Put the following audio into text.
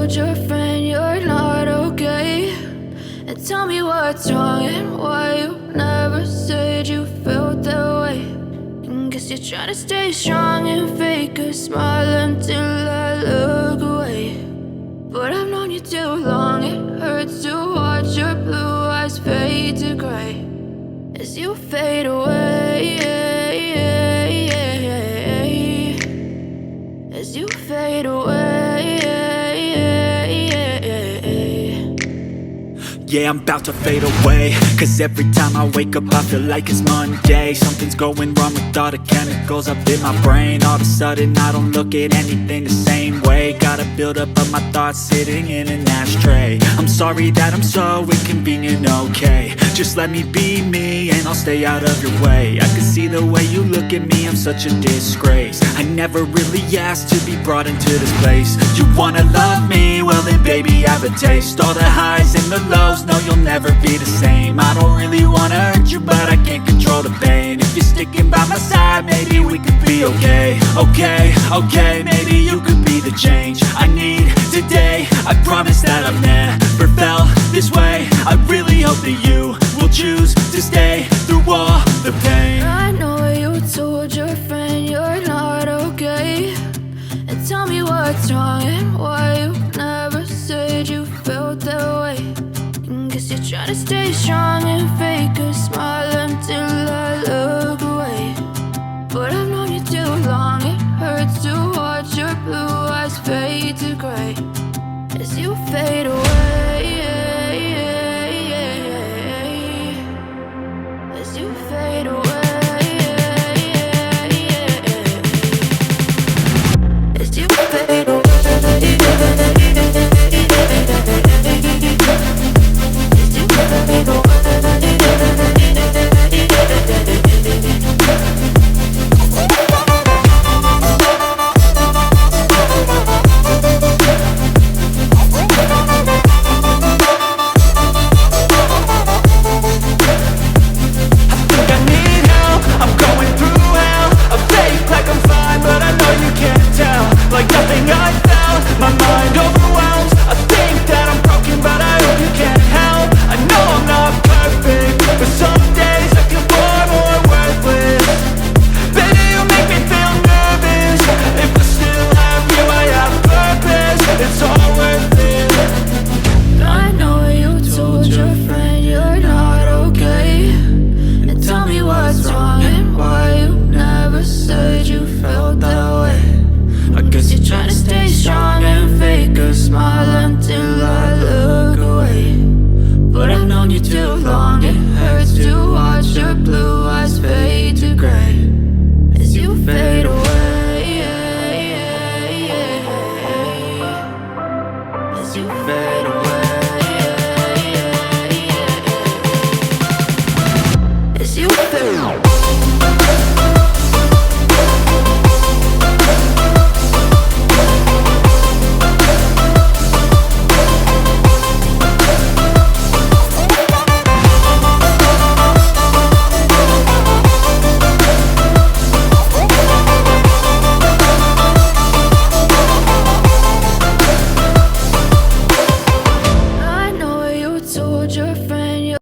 told your friend you're not okay? And tell me what's wrong and why you never said you felt that way. And guess you're trying to stay strong and fake a smile until I look away. But I've known you too long, it hurts to watch your blue eyes fade to gray as you fade away, as you fade away. Yeah, I'm about to fade away, cause every time I wake up I feel like it's Monday. Something's going wrong with all the chemicals up in my brain. All of a sudden I don't look at anything the same way. Got a build up of my thoughts sitting in an ashtray. I'm sorry that I'm so inconvenient, okay? Just let me be me and I'll stay out of your way. I can see the way you look at me, I'm such a disgrace. I never really asked to be brought into this place. You wanna love me? Well then baby, have a taste. All the highs and the lows, no, you'll never be the same. I don't really wanna hurt you, but I can't control the pain. If you're sticking by my side, maybe we could be okay. Okay, maybe you could be the change I need today. I promise that I've never felt this way. I really hope that you will choose to stay through all the pain. I know you told your friend you're not okay. And tell me what's wrong and why you never said you felt that way. And guess you're trying to stay strong and fake a smile until I look away. But I've known you too long, it hurts to watch your blue eyes fade to gray as you fade away.